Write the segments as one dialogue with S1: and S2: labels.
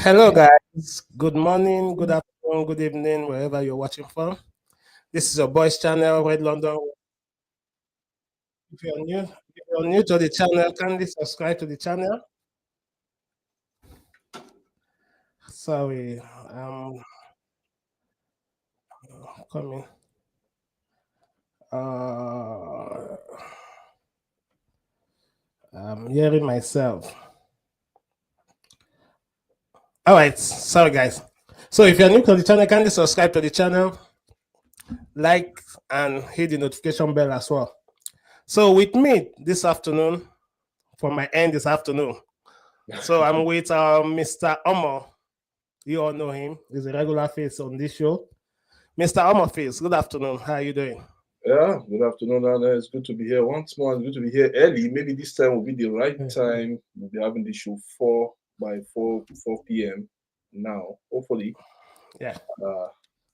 S1: Hello, guys. Good morning, good afternoon, good evening, wherever you're watching from. This is your boys' channel, Red London. If you're new to the channel, kindly subscribe to the channel. Sorry, I'm coming. Uh, I'm hearing myself. All right, sorry, guys. So if you're new to the channel, kindly subscribe to the channel, like, and hit the notification bell as well. So with me this afternoon, for my end this afternoon. So I'm with Mr. Omo. You all know him. He's a regular face on this show. Mr. Omo Face, good afternoon. How are you doing?
S2: Yeah, good afternoon, Anna. It's good to be here once more. It's good to be here early. Maybe this time will be the right time. We'll be having the show 4 p.m. now. Hopefully,
S1: Yeah.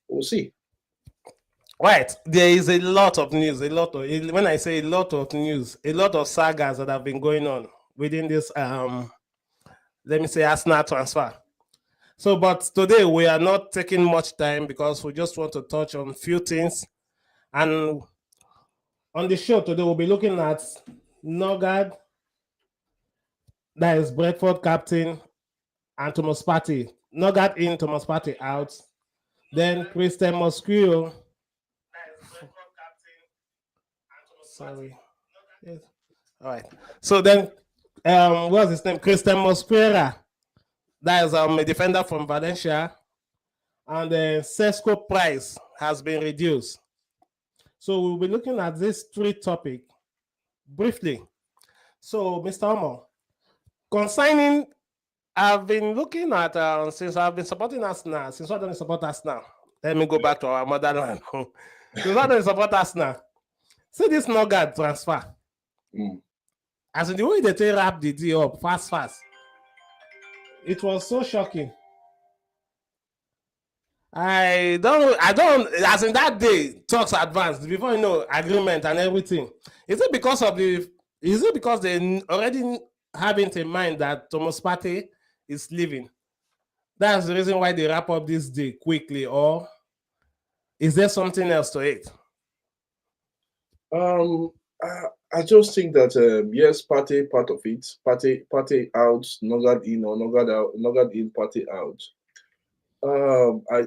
S2: We'll see.
S1: Right. There is a lot of news. When I say a lot of news, a lot of sagas that have been going on within this let me say Arsenal transfer. So, but today we are not taking much time because we just want to touch on a few things. And on the show today, we'll be looking at Nørgaard, that is Brentford captain, and Thomas Partey. Nørgaard in, Thomas Partey out. Then Christian Mosquito. Sorry. Yes. All right. So then, what's his name? Christian Mosquera. That is a defender from Valencia. And then Sesco price has been reduced. So we'll be looking at these three topics briefly. So, Mr. Omo, concerning, I've been looking at since I've been supporting Arsenal. Since I don't support Arsenal, let me go back to our motherland. Since I don't support Arsenal, see this Nørgaard transfer. As in the way they wrap the deal up fast. It was so shocking. I don't, as in that day, talks advanced before agreement and everything. Is it because they already have it in mind that Thomas Partey is leaving? That's the reason why they wrap up this day quickly, or is there something else to it?
S2: I just think that yes, Partey part of it. Partey out, Nørgaard in, or Nørgaard in, Partey out.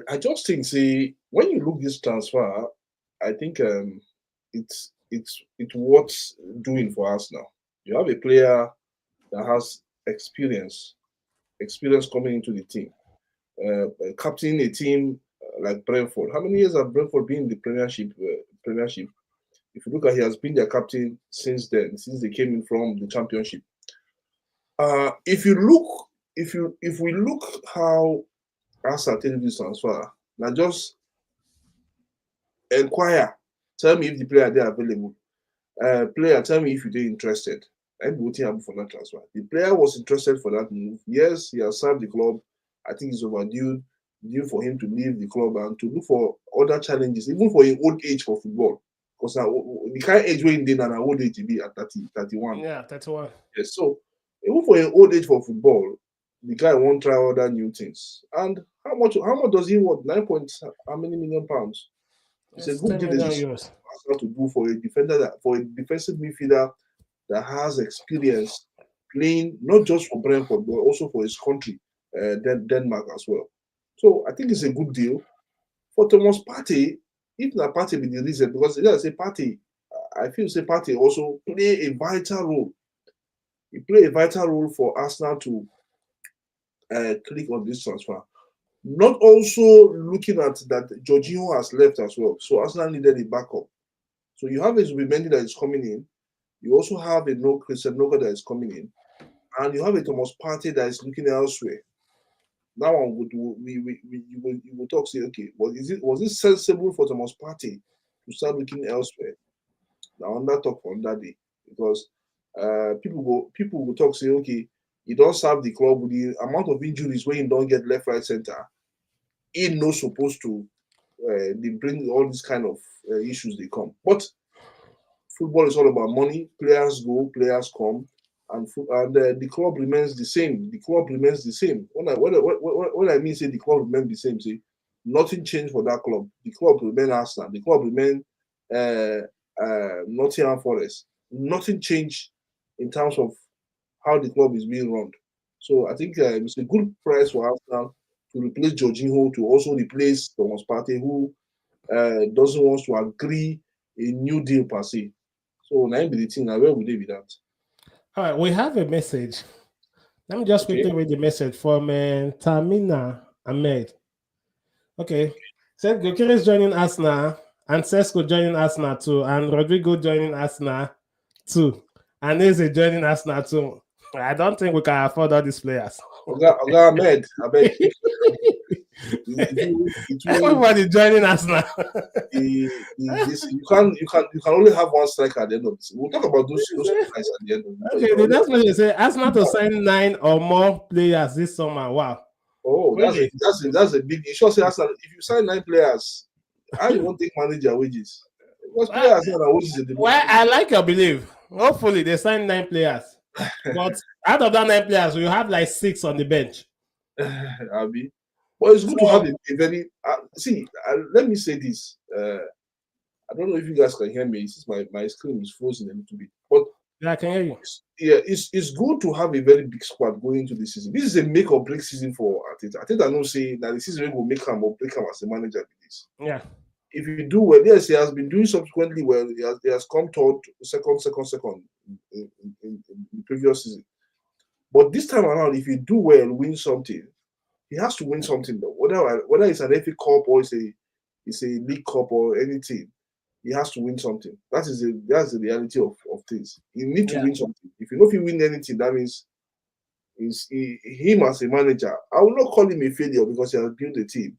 S2: I just think, see, when you look this transfer, I think it's worth doing for us now. You have a player that has experience coming into the team, captaining a team like Brentford. How many years have Brentford been in the Premiership? If you look at, he has been their captain since then, since they came in from the Championship. If we look how Arsenal take this transfer, now just inquire, tell me if the player they are available. Player, tell me if you're interested. And what happened for that transfer? The player was interested for that move. Yes, he has served the club. I think it's overdue due for him to leave the club and to look for other challenges, even for an old age for football. Because the kind of age we're in an old age to be at 30, 31.
S1: Yeah, 31.
S2: Yes, so even for an old age for football, the guy won't try other new things. And how much does he want? 9 point how many million pounds? It's a good deal to do for a defender for a defensive midfielder that has experience playing not just for Brentford but also for his country, Denmark as well. So I think it's a good deal for Thomas Partey. If not Partey be the reason, because I say Partey, I feel say Partey also play a vital role. He play a vital role for Arsenal to click on this transfer. Not also looking at that Jorginho has left as well, so Arsenal needed a backup. So you have a Zubimendi that is coming in. You also have a Christian Nørgaard that is coming in, and you have a Thomas Partey that is looking elsewhere. Now you will talk, say, okay, was it sensible for Thomas Partey to start looking elsewhere? Now on that talk on that day, because people will talk, say, okay, he don't serve the club with the amount of injuries where he don't get left, right, center. He not supposed to. They bring all these kind of issues they come, but football is all about money. Players go, players come. and the club remains the same. The club remains the same. When I mean say the club remains the same, say nothing changed for that club. The club remain Arsenal. The club remain Nottingham Forest. Nothing changed in terms of how the club is being run. So I think it's a good price for Arsenal to replace Jorginho, to also replace Thomas Partey, who doesn't want to agree a new deal per se. So now be the thing. Now where would they be that?
S1: All right, we have a message. Let me just quickly read the message from Tamina Ahmed. Okay. Said Gokere is joining Arsenal, and Sesko joining Arsenal too, and Rodrigo joining Arsenal too, and Eze joining Arsenal too. I don't think we can afford all these players.
S2: Oga Ahmed, I beg.
S1: Everybody joining Arsenal.
S2: You can only have one striker at the end of this. We'll talk about those guys at the end of it.
S1: Okay, the next one is Arsenal to sign 9 or more players this summer. Wow.
S2: Oh,
S1: Really?
S2: that's a big issue. Say Arsenal, if you sign 9 players, how you won't take manager wages? Because players are wages.
S1: Well, I like your belief. Hopefully they sign 9 players. But out of that 9 players, you have like 6 on the bench.
S2: Abi. But it's good to have a very let me say this. I don't know if you guys can hear me. Since my screen is frozen a little bit. But
S1: yeah, I can hear you.
S2: Yeah, it's good to have a very big squad going into the season. This is a make or break season for Arteta. Arteta don't say that the season will make him or break him as a manager with this.
S1: Yeah.
S2: If you do well, yes, he has been doing subsequently well. He has come third, second in the previous season. But this time around, if you do well, win something, he has to win something though. Whether it's an FA Cup or it's a League Cup or anything, he has to win something. That's the reality of things. You need to win something. If you know if you win anything, that means him as a manager. I will not call him a failure because he has built a team.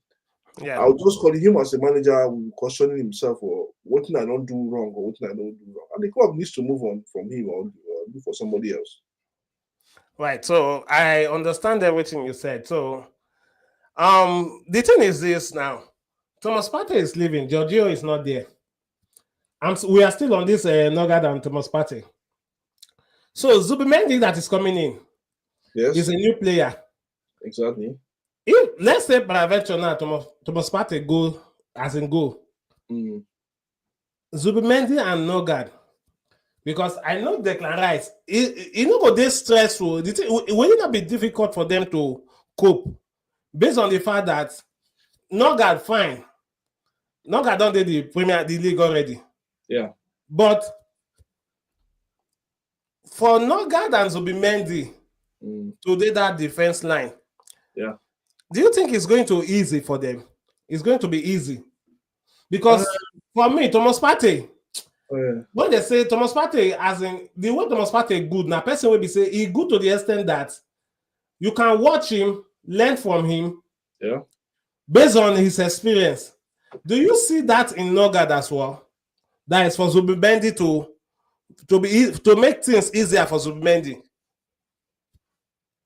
S1: Yeah.
S2: I'll just call him as a manager questioning himself or what I don't do wrong or what I don't do wrong. And the club needs to move on from him or look for somebody else.
S1: Right. So I understand everything you said. So the thing is this now. Thomas Partey is leaving. Jorginho is not there. We are still on this Nørgaard and Thomas Partey. So Zubimendi that is coming in is a new player.
S2: Exactly.
S1: If let's say peradventure now Thomas Partey go. Zubimendi and Nørgaard, because I know Declan Rice, it not go this stressful. It will not be difficult for them to cope based on the fact that Nørgaard fine. Nørgaard don't do the league already.
S2: Yeah.
S1: But for Nørgaard and Zubimendi to do that defense line, do you think it's going to be easy for them? It's going to be easy. Because for me, Thomas Partey, when they say Thomas Partey, as in the way Thomas Partey good, now person will be say he good to the extent that you can watch him, learn from him, based on his experience. Do you see that in Nørgaard as well? That is for Zubimendi to make things easier for Zubimendi.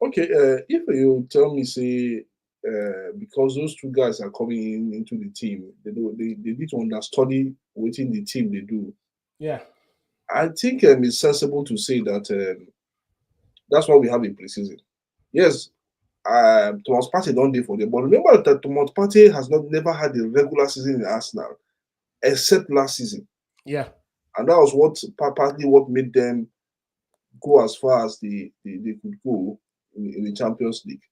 S2: Okay, if you tell me, say, because those two guys are coming into the team, they need to understudy within the team they do.
S1: Yeah,
S2: I think it's sensible to say that that's why we have a preseason. Yes, Thomas Partey don't do for them, but remember that Thomas Partey has never had a regular season in Arsenal, except last season.
S1: Yeah,
S2: and that was partly what made them go as far as they could go in the Champions League.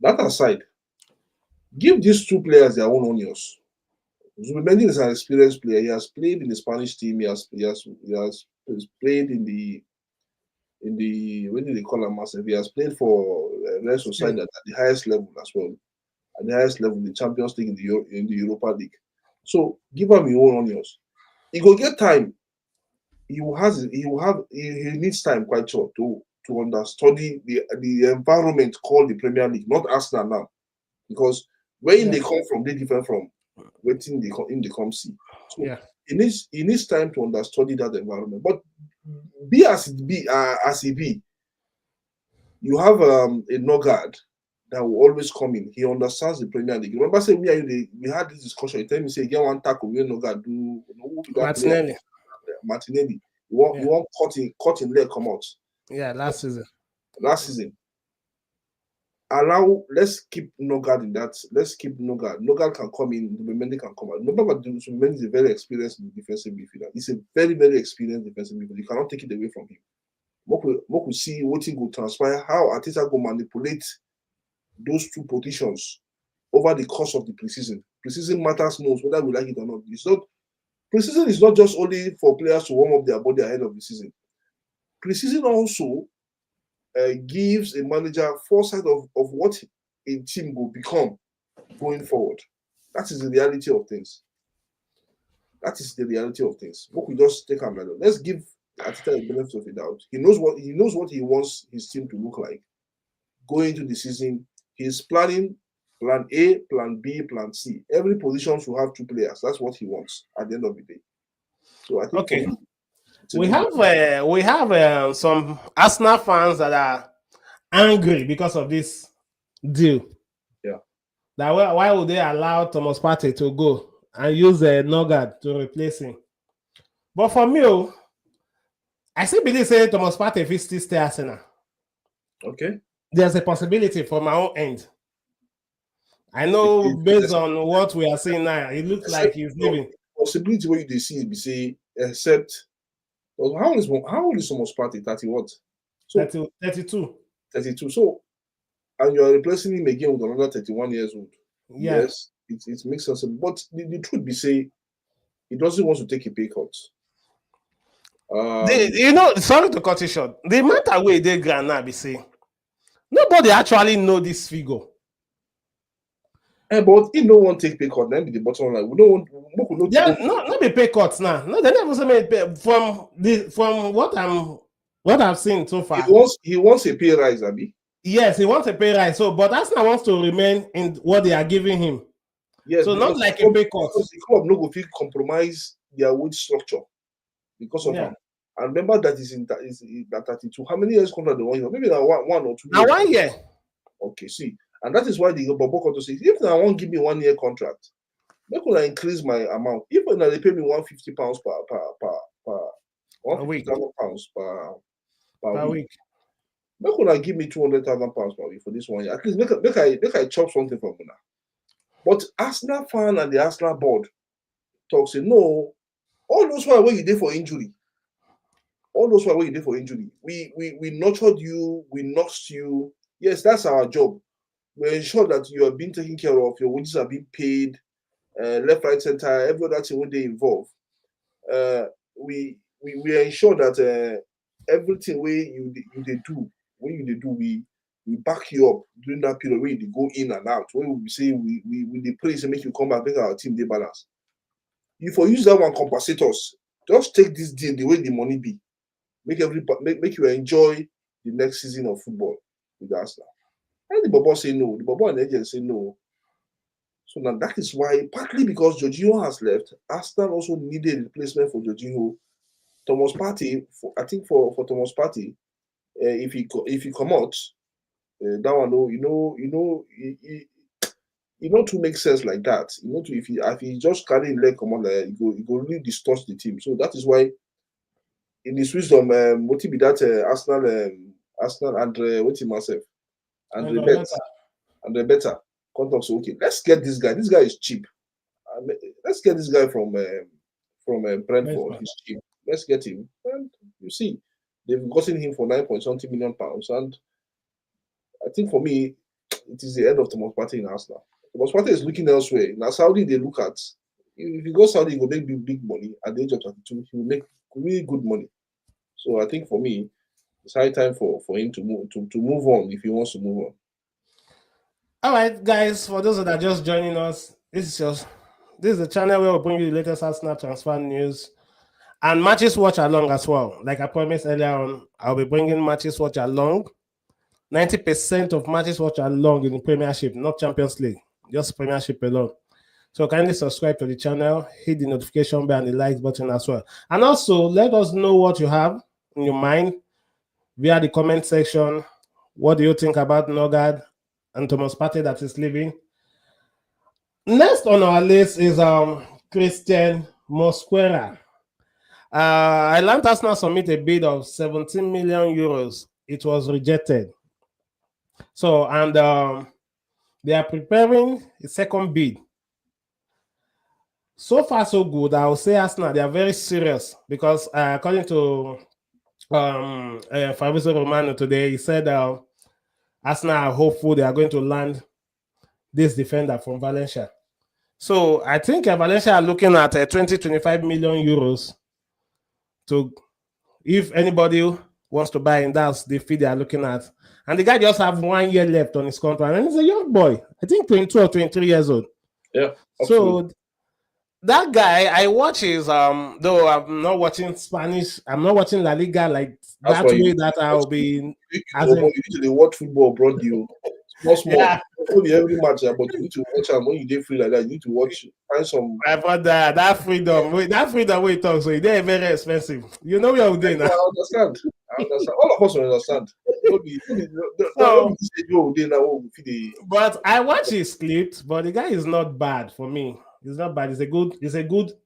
S2: That aside, give these two players their own onions. Zubimendi is an experienced player. He has played in the Spanish team. He has played in the what do they call him, massive? He has played for Real Sociedad at the highest level as well. At the highest level, the Champions League in the Europa League. So give him your own onions. He will get time. He needs time quite short to understudy the environment called the Premier League, not Arsenal now, because where they come from, they different from waiting they come see. So he needs time to understudy that environment. But be as it be, you have a Nørgaard that will always come in. He understands the Premier League. Remember, saying we had this discussion. You tell me, say, get one tackle, we Nørgaard do
S1: Martinelli.
S2: You want cut in leg come out.
S1: Yeah, last season.
S2: Let's keep Nørgaard in that. Let's keep Nørgaard. Nørgaard can come in. Zubimendi can come out. Remember, Zubimendi is a very experienced defensive midfielder. He's a very, very experienced defensive midfielder. You cannot take it away from him. Moku see what he will transpire, how Arteta will manipulate those two positions over the course of the preseason. Preseason matters most, whether we like it or not. Preseason is not just only for players to warm up their body ahead of the season. Preseason also gives a manager foresight of what a team will become going forward. That is the reality of things. What we just take a minute. Let's give Arteta the benefit of the doubt. He knows what he wants his team to look like going into the season. He's planning plan A, plan B, plan C. Every position should have two players. That's what he wants at the end of the day. So I think
S1: okay. We have some Arsenal fans that are angry because of this deal.
S2: Yeah.
S1: That why would they allow Thomas Partey to go and use Nørgaard to replace him? But for me, I still believe say Thomas Partey will still stay Arsenal.
S2: Okay.
S1: There's a possibility from my own end. I know based on what we are seeing now, it looks like he's leaving.
S2: Possibility where they see be say except. Well, how old is Thomas Partey? 30 what?
S1: So 32.
S2: 32. So, and you are replacing him again with another 31 years old.
S1: Yeah.
S2: Yes, it makes sense. But the truth be say, he doesn't want to take a pay cut.
S1: Sorry to cut it short. The matter where they grand now be say, nobody actually know this figure.
S2: But he no one take pay cut. Then be the bottom line. We don't want.
S1: Not be pay cuts now. No, they never say pay from what I've seen so far.
S2: He wants a pay rise, Abi.
S1: Yes, he wants a pay rise. So, but Arsenal wants to remain in what they are giving him.
S2: Yes.
S1: So not like a pay cut.
S2: Because the club no go feel compromise their wage structure because of him. And remember that is that 32. How many years contract they want? Maybe that one or 2 years.
S1: Now 1 year.
S2: Okay, see. And that is why the Bobo to say, if I want to give me 1 year contract, make I increase my amount. If they pay me £150 per week, £150,000 per week. Make I give me £200,000 per week for this 1 year. At least make I chop something from now. But Arsenal fan and the Arsenal board talk say no. All those why you did for injury. We nurtured you. We nursed you. Yes, that's our job. We ensure that you are being taken care of, your wages are being paid, left, right, center, every other thing when they involve. We ensure that everything you do, we back you up during that period where you go in and out. When we say we praise and make you come back, make our team they balance. If you use that one compensate us, just take this deal the way the money be. Make you enjoy the next season of football with Arsenal. And the Bobo say no. The Bobo and the agent say no. So now that is why, partly because Jorginho has left, Arsenal also needed a replacement for Jorginho. Thomas Partey, I think for Thomas Partey, if he come out, that one, to make sense like that. If he just carry leg come on, he go really distort the team. So that is why, in his wisdom, what he be that Arsenal and what he myself. And the better contact. So okay, let's get this guy. This guy is cheap. Let's get this guy from Brentford. He's cheap. Let's get him. And you see, they've gotten him for £9.something million. And I think for me, it is the end of Thomas Partey in Arsenal. Thomas Partey is looking elsewhere. Now Saudi, they look at. If he goes Saudi, he will make big money. At the age of 32, he will make really good money. So I think for me, it's high time for him to move on if he wants to move on.
S1: All right, guys, for those that are just joining us, this is the channel where we'll bring you the latest Arsenal transfer news and matches watch along as well. Like I promised earlier on, I'll be bringing matches watch along. 90% of matches watch along in the Premiership, not Champions League, just Premiership alone. So kindly subscribe to the channel, hit the notification bell and the like button as well. And also, let us know what you have in your mind via the comment section. What do you think about Nørgaard and Thomas Partey that is leaving? Next on our list is Christian Mosquera. I learned Arsenal submit a bid of 17 million euros. It was rejected. So, and they are preparing a second bid. So far, so good. I will say Arsenal, they are very serious because according to Fabrizio Romano today, he said Arsenal are hopeful they are going to land this defender from Valencia. So I think Valencia are looking at 20-25 million euros to, if anybody wants to buy him, that's the fee they are looking at. And the guy just have 1 year left on his contract, and he's a young boy. I think 22 or 23 years old.
S2: Yeah. Absolutely.
S1: So that guy, I watch his though I'm not watching Spanish, I'm not watching La Liga like that's that way that I'll be.
S2: You need to watch football abroad, you small. Yeah. Only every match, but you need to watch them when you get free like that. You need to watch, find some.
S1: I thought that freedom we talk, so they're very expensive. You know what I'm doing now.
S2: I understand. All of us will understand.
S1: But I watch his clips, but the guy is not bad for me. He's not bad. He's a good.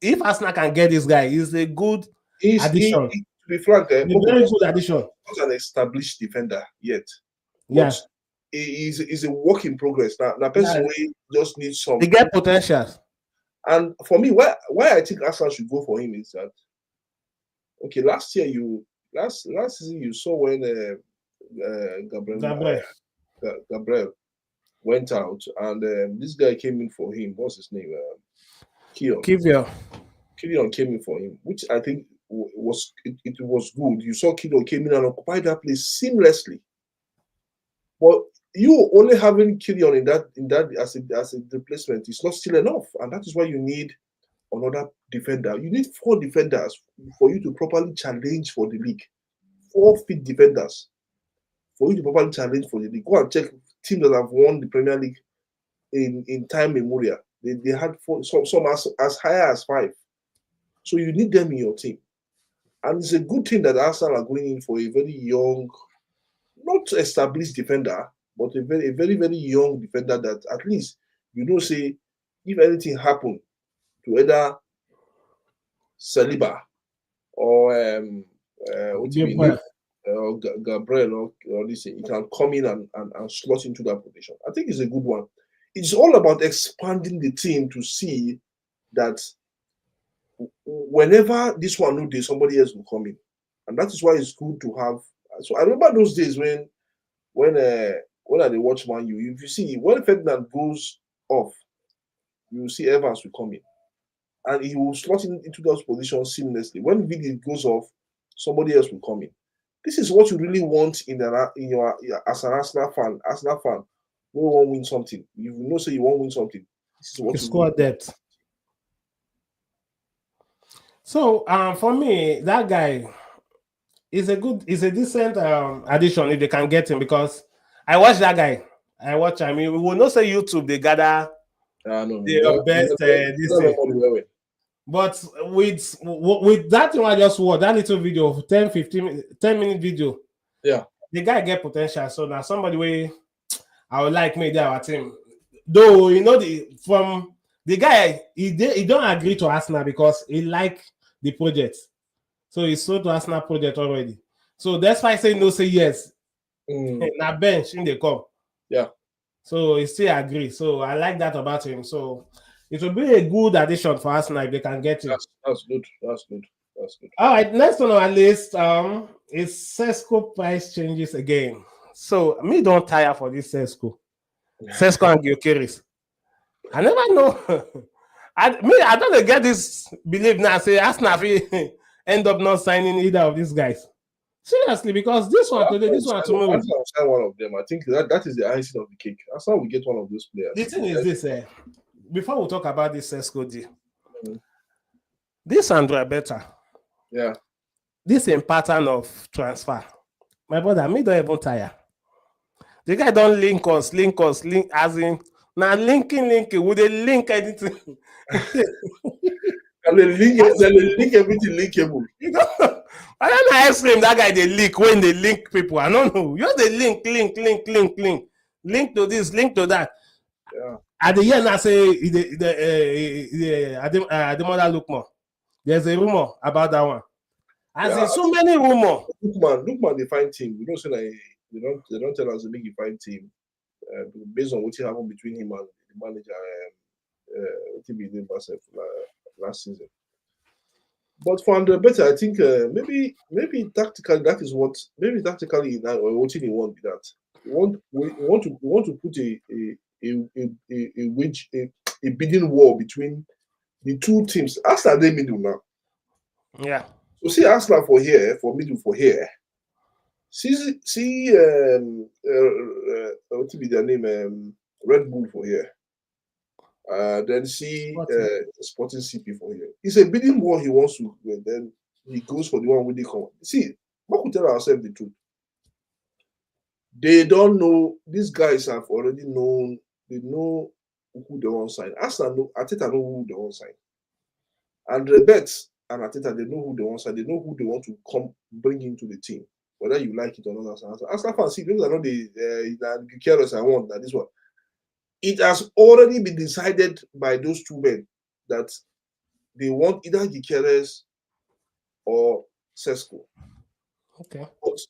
S1: If Arsenal can get this guy, he's a good addition.
S2: To be frank,
S1: a very good addition.
S2: Not an established defender yet.
S1: Yes.
S2: Is a work in progress. Now personally just needs some.
S1: They get potential.
S2: And for me, why I think Arsenal should go for him is that last season you saw when Gabriel went out and this guy came in for him. What's his name? Kivior came in for him, which I think was good. You saw Kivior came in and occupied that place seamlessly. But you only having Kylian in that as a replacement is not still enough, and that is why you need another defender. You need 4 defenders for you to properly challenge for the league. 4 fit defenders for you to properly challenge for the league. Go and check teams that have won the Premier League in time memorial. They had 4, some as high as 5. So you need them in your team, and it's a good thing that Arsenal are going in for a very young, not established defender, but a very, very, very young defender that at least say if anything happened to either Saliba or Gabriel or this, he can come in and slot into that position. I think it's a good one. It's all about expanding the team to see that whenever this one no day, somebody else will come in, and that is why it's good to have. So I remember those days when I watch Man U, if you see when Ferdinand goes off, you will see Evans will come in, and he will slot into those positions seamlessly. When Vidi goes off, somebody else will come in. This is what you really want in your as an Arsenal fan. We won't win something. You say you won't win something. This is what you
S1: score depth. So for me, that guy is a decent addition if they can get him, because I watch that guy. We will not say YouTube they gather the best this thing. But with that thing I just watched, that little video of 10-minute video,
S2: yeah,
S1: the guy get potential. So now somebody way I would like maybe our team. Though from the guy, he don't agree to Arsenal because he like the project. So he sold to Arsenal project already. So that's why I say no, say yes. Na bench in the cup.
S2: Yeah.
S1: So he still agree. So I like that about him. So it will be a good addition for Arsenal if they can get him.
S2: That's good.
S1: All right, next on our list is Sesko price changes again. So me don't tire for this Sesko and Gyökeres. I never know. I don't get this belief now. Say Arsenal end up not signing either of these guys. Seriously, because this one today, this one tomorrow.
S2: Arsenal sign one of them. I think that is the icing of the cake. Arsenal will get one of those players.
S1: The thing is this, before we talk about this Sesko deal, this Andrea better.
S2: Yeah.
S1: This in pattern of transfer. My brother, me don't even tire. The guy don't link us, as in now linking. Would they link anything?
S2: And they link everything linkable.
S1: I don't know ice cream that guy they link when they link people. I don't know. You they link. Link to this, link to that.
S2: Yeah.
S1: At the end, I say the mother look more. There's a rumor about that one. As in so many rumors.
S2: Lookman, they find team. We don't say like they don't tell us to make a fine team based on what happened between him and the manager. What he did last season. But for Andre Better, I think maybe tactically that is what tactically what he want with that. We want to put a bidding war between the two teams. Arsenal they middle now.
S1: Yeah.
S2: So see Arsenal for here, for middle for here. See what be their name? Red Bull for here. Then see Sporting CP for here. It's a bidding war he wants to. Then he goes for the one with the come. See, we could tell ourselves the truth. They don't know. These guys have already known. They know who they want to sign. Arteta know who they want to sign. And Rebet and Arteta, they know who they want to sign. They know who they want to come bring into the team, whether you like it or not. Arsenal fans, see, those are not the careless. I want that this one. It has already been decided by those two men that they want either Gikeres or Sesko.
S1: Okay.
S2: But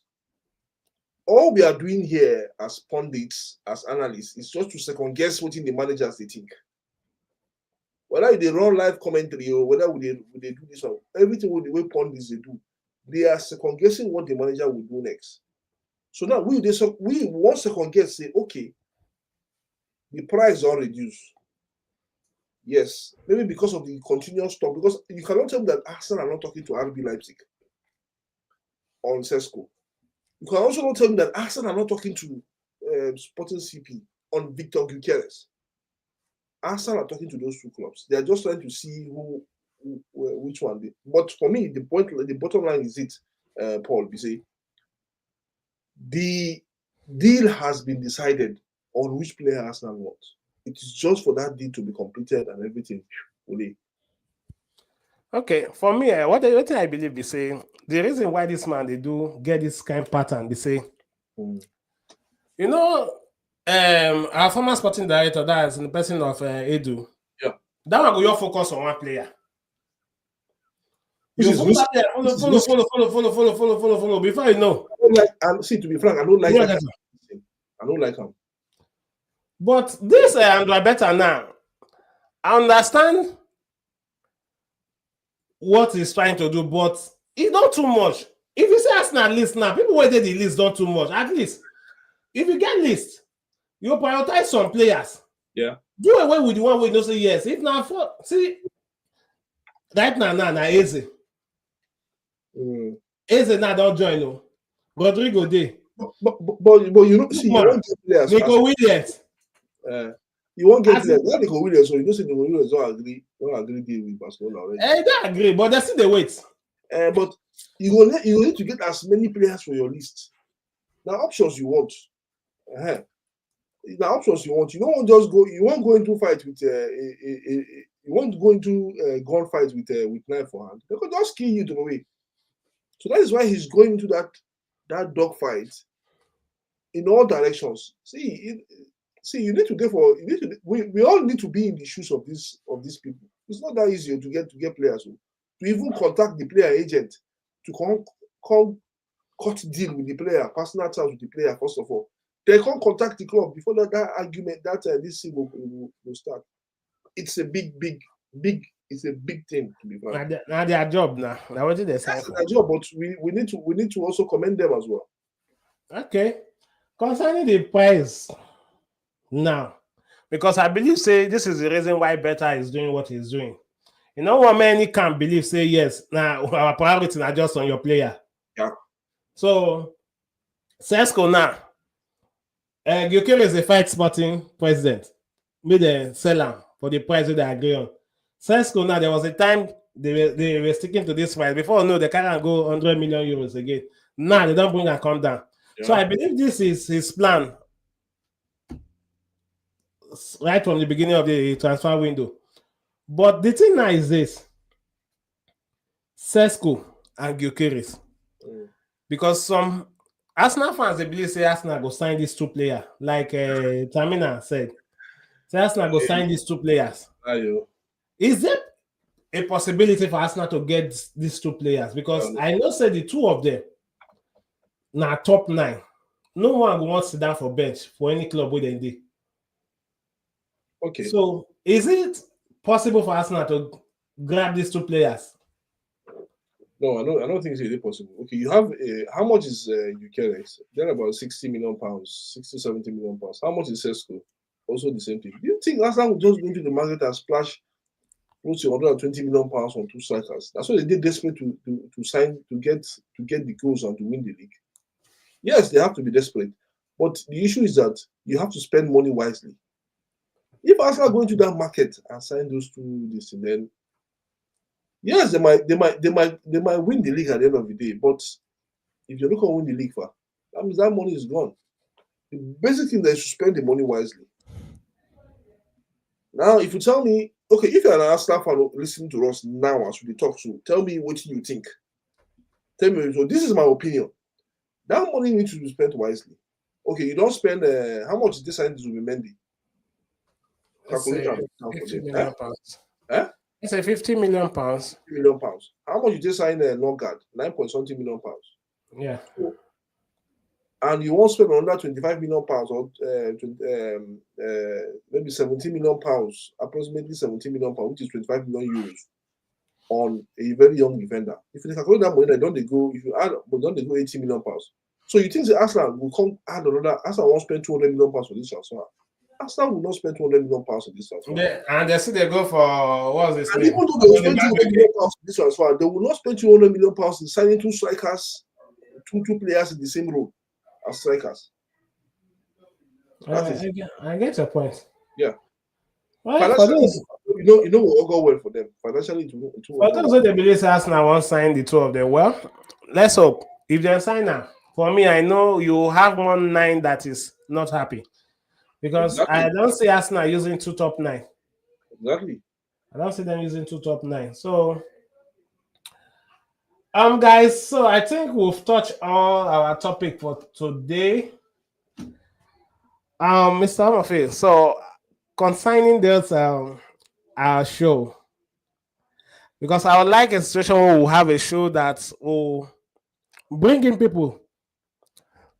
S2: all we are doing here as pundits, as analysts, is just to second guess what the managers they think. Whether they run live commentary or whether they do this one, everything with the way pundits they do, they are second guessing what the manager will do next. So now we want second guess, say, okay, the price don't reduce. Yes, maybe because of the continuous talk. Because you cannot tell me that Arsenal are not talking to RB Leipzig on Sesko. You can also not tell me that Arsenal are not talking to Sporting CP on Victor Gyökeres. Arsenal are talking to those two clubs. They are just trying to see which one. But for me, the bottom line is it, Paul. You see, the deal has been decided on which player Arsenal wants. It is just for that deal to be completed and everything.
S1: Okay, for me, what I believe be saying, the reason why this man they do get this kind of pattern, they say, you know, our former sporting director, that is in the person of Edu.
S2: Yeah.
S1: That one go your focus on one player. Follow. Before you know.
S2: See, to be frank, I don't like that. I don't like him.
S1: But this Andre Better now, I understand what he's trying to do, but it's not too much. If you say Arsenal list now, people waited the list not too much. At least, if you get list, you prioritize some players.
S2: Yeah.
S1: Do away with the one we don't say yes. If not, see, right now, easy. Eze now don't join. No. Rodrigo Day.
S2: But you know, see, you won't get players.
S1: Nico Williams.
S2: You won't get players. Not Nico Williams, so you know, see, Nico Williams don't agree deal with Barcelona already.
S1: They agree, but they still they wait.
S2: But you need to get as many players for your list. Now, options you want. The options you want. You don't just go. You won't go into fight with you won't go into gun fight with knife for hand. They could just kill you to the way. So that is why he's going into that dog fight in all directions. See, you need to go for. We all need to be in the shoes of these people. It's not that easy to get players to even contact the player agent to come cut deal with the player, personal terms with the player. First of all, they can't contact the club before that argument this thing will start. It's a big. It's a big thing to be frank.
S1: Now their job now. Now what did they say?
S2: That's their job, but we need to also commend them as well.
S1: Okay, concerning the price now, because I believe this is the reason why Better is doing what he's doing. You know what many can't believe say yes. Now our priority are just on your player.
S2: Yeah.
S1: So Sesko now. Gyökeres is a fight Sporting president. Made a seller for the price that they agree on. Sesko now, there was a time they were sticking to this price. Before they can't go 100 million euros again. Now they don't bring and come down. Yeah. So I believe this is his plan right from the beginning of the transfer window. But the thing now is this: Sesko and Gyökeres. Because some Arsenal fans, they believe say Arsenal go sign these two players. Like Tamina said. Say Arsenal go sign these two players.
S2: Ayo.
S1: Is it a possibility for Arsenal to get these two players? Because I know say the two of them now top 9. No one wants to sit down for bench for any club with they.
S2: Okay.
S1: So is it possible for Arsenal to grab these two players?
S2: No, I don't think it's really possible. Okay, you have how much is Eucharist? They're about 60 million pounds, 60, 70 million pounds. How much is Sesko? Also the same thing. Do you think Arsenal will just go into the market and splash close to 120 million pounds on two strikers? That's why they did desperate to sign to get the goals and to win the league. Yes, they have to be desperate, but the issue is that you have to spend money wisely. If Arsenal go into that market and sign those two, then yes, they might win the league at the end of the day. But if you're not going to win the league, that means that money is gone. The basic thing is to spend the money wisely. Now, if you tell me, okay, if you're an Arsenal fan listening to us now as we talk to, tell me what you think. Tell me, so this is my opinion. That money needs to be spent wisely. Okay, you don't spend, how much is this signing to be Mendy?
S1: Calculate 50 million pounds. It's a 50 million pounds.
S2: 50 million pounds. How much you just sign Nørgaard? 9.something million pounds.
S1: Yeah.
S2: And you won't spend another 25 million pounds or maybe 17 million pounds, approximately 17 million pounds, which is 25 million euros, on a very young defender. If you calculate that money, don't they go? If you add, but don't they go 80 million pounds? So you think the Arsenal will come add another? Arsenal won't spend 200 million pounds for this transfer. Arsenal will not spend 200 million pounds on this transfer.
S1: And they see they go for what's this?
S2: And even though they will spend 200 million pounds on this transfer, they will not spend 200 million pounds in signing two strikers, two players in the same role as strikers.
S1: I get your point.
S2: Yeah.
S1: Well, for those,
S2: you know, it will all go well for them financially.
S1: For those who they believe Arsenal won't sign the two of them, well, let's hope. If they sign now, for me, I know you have 1-9 that is not happy. Because I don't see Arsenal using two top 9.
S2: Exactly.
S1: I don't see them using two top 9. So, guys, so I think we've touched all our topic for today. Mr. Amafe, so concerning this our show, because I would like a situation where we'll have a show that will bring in people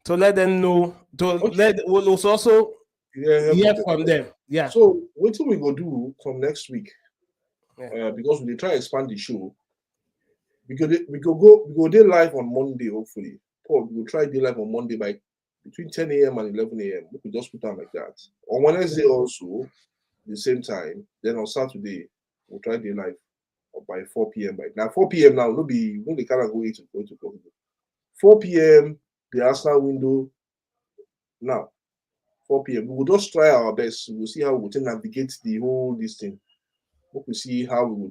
S1: to let them know, we'll also hear from them. Yeah.
S2: So what we go do from next week? Because we try to expand the show. We go there live on Monday, hopefully. Paul, we'll try to live on Monday by between 10 a.m. and 11 a.m. We could just put on like that. On Wednesday also, the same time. Then on Saturday, we'll try to live by 4 p.m. Now 4 p.m. now, no they cannot go 8 o'clock. 4 p.m. the Arsenal window. Now 4 p.m. We will just try our best. We'll see how we will navigate the whole this thing. We'll see how we will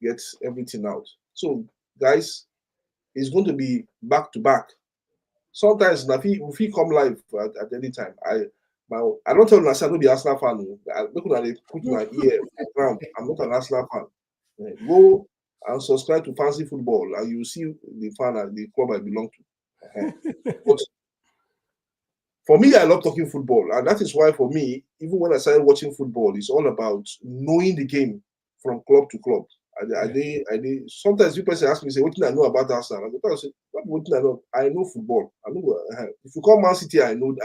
S2: get everything out. So, guys, it's going to be back to back. Sometimes if he come live at any time, I don't tell you I don't be an Arsenal fan. Look at they put my ear around. I'm not an Arsenal fan. Go and subscribe to Fancy Football, and you see the fan at the club I belong to. But for me, I love talking football, and that is why for me, even when I started watching football, it's all about knowing the game from club to club. Sometimes people ask me, say, what do I know about Arsenal? I say, what do I know? I know football. I know. If you call Man City, I know.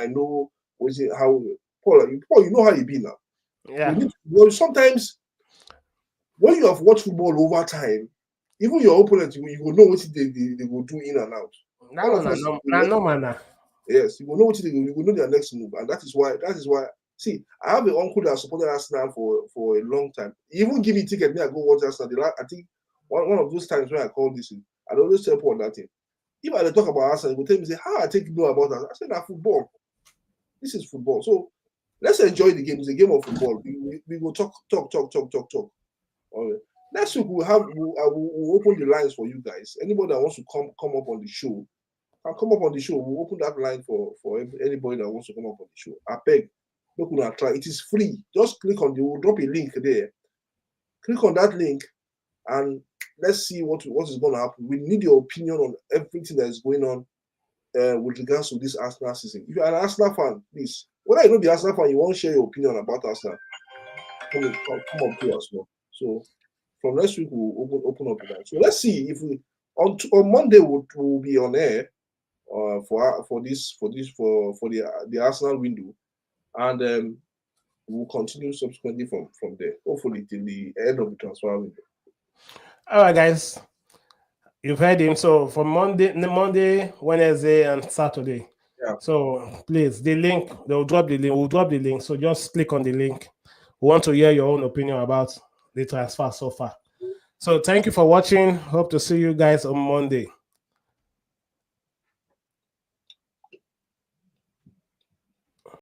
S2: How Paul, you know how you be now.
S1: Yeah.
S2: Sometimes when you have watched football over time, even your opponent, you will know what they will do in and out.
S1: No.
S2: Yes, you will know what you will know their next move, and that is why. See, I have an uncle that supported Arsenal for a long time. He even give me ticket, me I go watch Arsenal. I think one of those times when I called this, I always tell Paul that thing. If I talk about Arsenal, he will tell me, say, how I take know about that? I said, that football. This is football. So let's enjoy the game. It's a game of football. We will talk. All right. Next week we'll open the lines for you guys. Anybody that wants to come up on the show, can come up on the show. We'll open that line for anybody that wants to come up on the show. I beg. Look, we'll try. It is free. Just click on we'll drop a link there. Click on that link and let's see what is going to happen. We need your opinion on everything that is going on with regards to this Arsenal season. If you're an Arsenal fan, please, whether you know the Arsenal fan, you want to share your opinion about Arsenal, come up to us. So from next week we'll open up that. So let's see if we on Monday we'll be on air for the Arsenal window, and we'll continue subsequently from there. Hopefully till the end of the transfer window.
S1: All right, guys. You've heard him. So for Monday, Wednesday, and Saturday.
S2: Yeah.
S1: So please, the link, they'll drop the link. We'll drop the link. So just click on the link. We want to hear your own opinion about the transfer so far. So thank you for watching. Hope to see you guys on Monday.